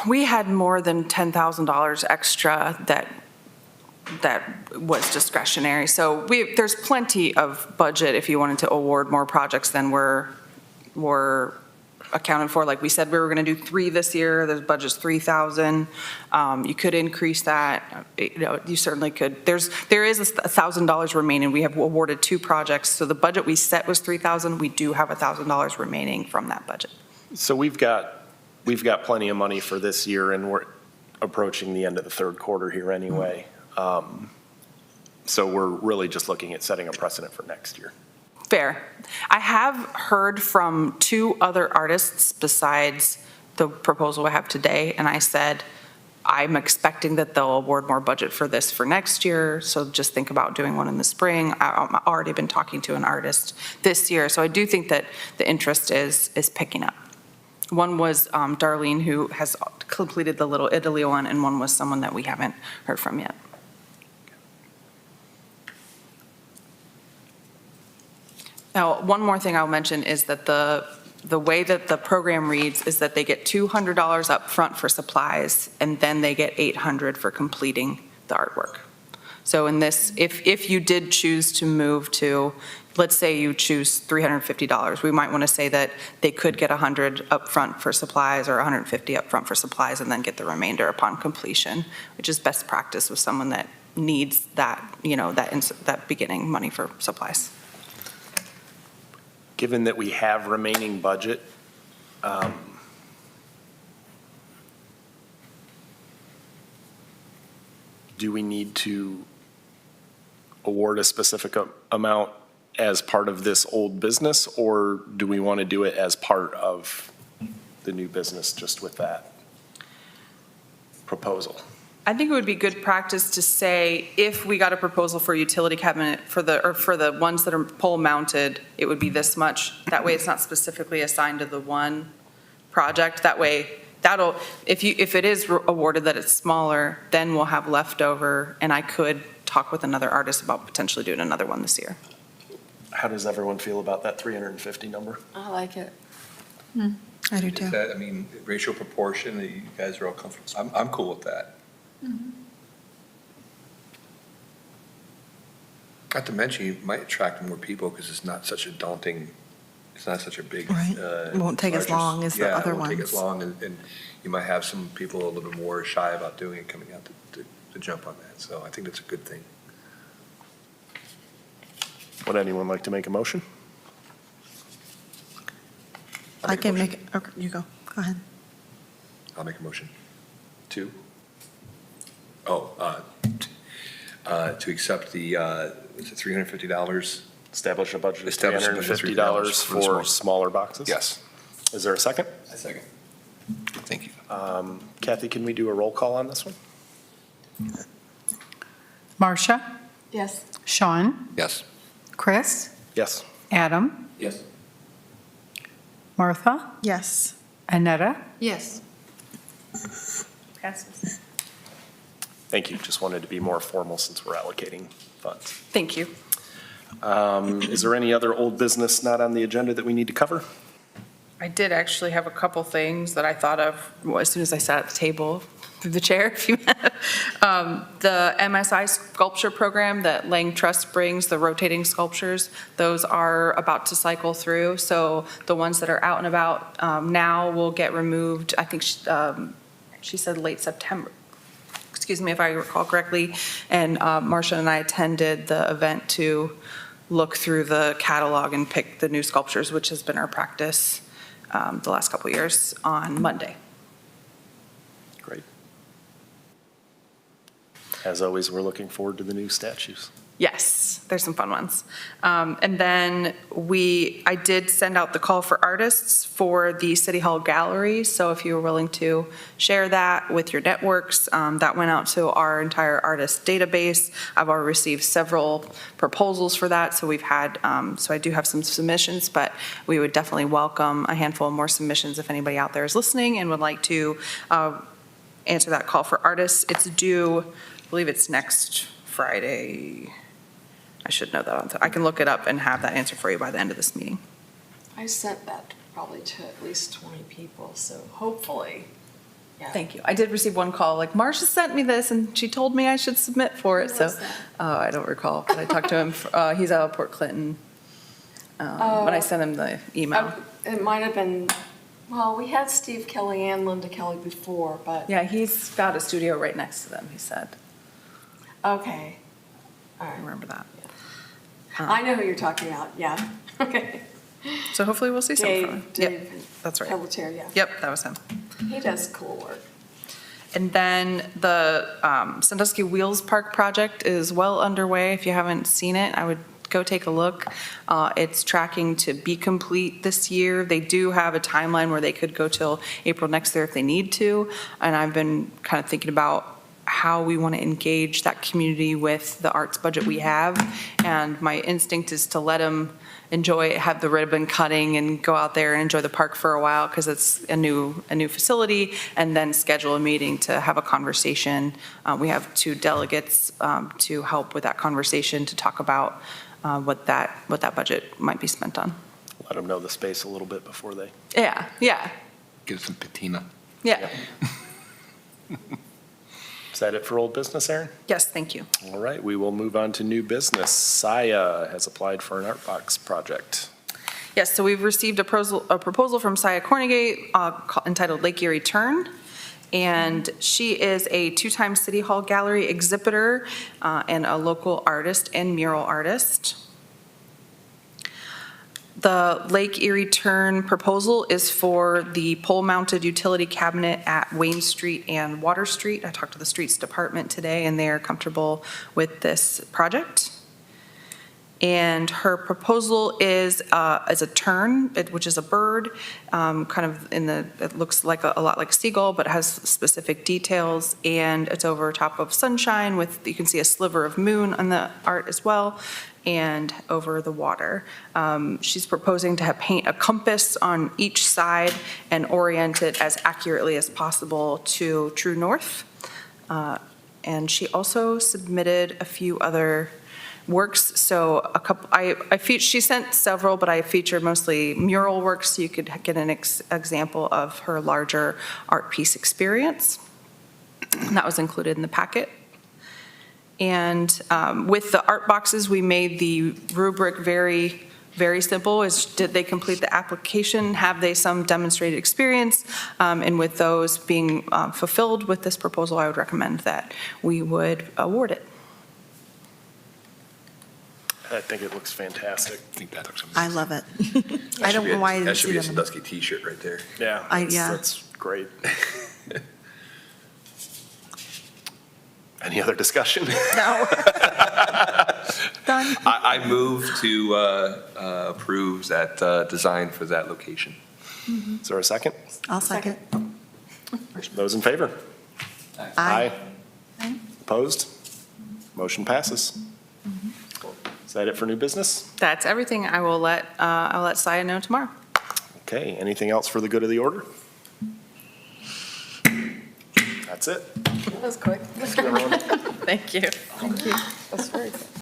We had more than $10,000 extra that was discretionary. So there's plenty of budget if you wanted to award more projects than were accounted for. Like we said, we were going to do 3 this year. The budget's 3,000. You could increase that. You certainly could. There is $1,000 remaining. We have awarded 2 projects. So the budget we set was 3,000. We do have $1,000 remaining from that budget. So we've got plenty of money for this year, and we're approaching the end of the third quarter here anyway. So we're really just looking at setting a precedent for next year. Fair. I have heard from 2 other artists besides the proposal I have today, and I said, I'm expecting that they'll award more budget for this for next year, so just think about doing one in the spring. I've already been talking to an artist this year, so I do think that the interest is picking up. One was Darlene, who has completed the Little Italy one, and one was someone that we haven't heard from yet. Now, one more thing I'll mention is that the way that the program reads is that they get $200 up front for supplies, and then they get $800 for completing the artwork. So in this, if you did choose to move to, let's say you choose $350, we might want to say that they could get $100 up front for supplies or $150 up front for supplies and then get the remainder upon completion, which is best practice with someone that needs that, that beginning money for supplies. Given that we have remaining budget, do we need to award a specific amount as part of this old business, or do we want to do it as part of the new business just with that proposal? I think it would be good practice to say if we got a proposal for a utility cabinet for the ones that are pole mounted, it would be this much. That way it's not specifically assigned to the one project. That way if it is awarded that it's smaller, then we'll have leftover, and I could talk with another artist about potentially doing another one this year. How does everyone feel about that 350 number? I like it. I do too. Is that, ratio proportion, you guys are all comfortable? I'm cool with that. Mm-hmm. Not to mention, you might attract more people because it's not such a big. Right. It won't take as long as the other Yeah, it won't take ones. as long, and you might have some people a little bit more shy about doing it, coming out to jump on that. So I think that's a good thing. Would anyone like to make a motion? I can make it, okay, you go ahead. I'll make a motion. 2. To accept the, is it $350? Establish a budget of Establish a budget of $350 for for smaller boxes? Yes. Is there a second? I second. Thank you. Kathy, can we do a roll call on this one? Marcia, Yes. Sean, Yes. Chris, Yes. Adam, Yes. Martha, Yes. Annetta. Yes. Passes. Thank you. Just wanted to be more formal since we're allocating funds. Thank you. Is there any other old business not on the agenda that we need to cover? I did actually have a couple things that I thought of as soon as I sat at the table through the chair. The MSI sculpture program that Lang Trust brings, the rotating sculptures, those are about to cycle through. So the ones that are out and about now will get removed. I think she said late September. Excuse me if I recall correctly. And Marcia and I attended the event to look through the catalog and pick the new sculptures, which has been our practice the last couple of years on Monday. Great. As always, we're looking forward to the new statues. Yes, there's some fun ones. And then I did send out the call for artists for the City Hall Gallery. So if you were willing to share that with your networks, that went out to our entire artist database. I've already received several proposals for that. So we've had, so I do have some submissions, but we would definitely welcome a handful of more submissions if anybody out there is listening and would like to answer that call for artists. It's due, I believe it's next Friday. I should know that. I can look it up and have that answer for you by the end of this meeting. I sent that probably to at least 20 people, so hopefully Yeah. Thank you. I did receive one call, like, Marcia sent me this and she told me I should submit for it, Who so. was that? I don't recall, but I talked to him, he's out of Port Clinton. When I sent him the email. It might have been, well, we had Steve Kelly and Linda Kelly before, but, Yeah, he's got a studio right next to them, he said. okay. All I right. remember that. I know who you're talking about, yeah. Okay. So hopefully we'll see something from him. Dave Yep, that's right. Pelletier, yeah. Yep, that was him. He does cool work. And then the Sandusky Wheels Park project is well underway. If you haven't seen it, I would go take a look. It's tracking to be complete this year. They do have a timeline where they could go till April next year if they need to. And I've been kind of thinking about how we want to engage that community with the arts budget we have. And my instinct is to let them enjoy it, have the ribbon cutting and go out there and enjoy the park for a while because it's a new facility, and then schedule a meeting to have a conversation. We have 2 delegates to help with that conversation to talk about what that budget might be spent on. Let them know the space a little bit before they. Yeah, yeah, Give some patina. yeah. Is that it for old business, Aaron? Yes, thank you. All right, we will move on to new business. Saya has applied for an art box project. Yes, so we've received a proposal from Saya Cornegay entitled Lake Erie Turn. And she is a 2-time City Hall Gallery exhibitor and a local artist and mural artist. The Lake Erie Turn proposal is for the pole-mounted utility cabinet at Wayne Street and Water Street. I talked to the Streets Department today, and they are comfortable with this project. And her proposal is a tern, which is a bird, kind of it looks like a lot like a seagull, but it has specific details, and it's over top of sunshine with, you can see a sliver of moon on the art as well, and over the water. She's proposing to paint a compass on each side and orient it as accurately as possible to true north. And she also submitted a few other works, so she sent several, but I featured mostly mural works, so you could get an example of her larger art piece experience. And that was included in the packet. And with the art boxes, we made the rubric very, very simple. Did they complete the application? Have they some demonstrated experience? And with those being fulfilled with this proposal, I would recommend that we would award it. I think it looks fantastic. I think that looks amazing. I love it. I don't know why I That didn't should see be a them. Sandusky t-shirt right there. Yeah, yeah. that's great. Any other discussion? No. Done. I move to approve that design for that location. Is there a second? I'll second. Those in favor? Aye. Opposed? Motion passes. Is that it for new business? That's everything. I'll let Saya know tomorrow. Okay, anything else for the good of the order? That's it. That was quick. Thank you. That's very good.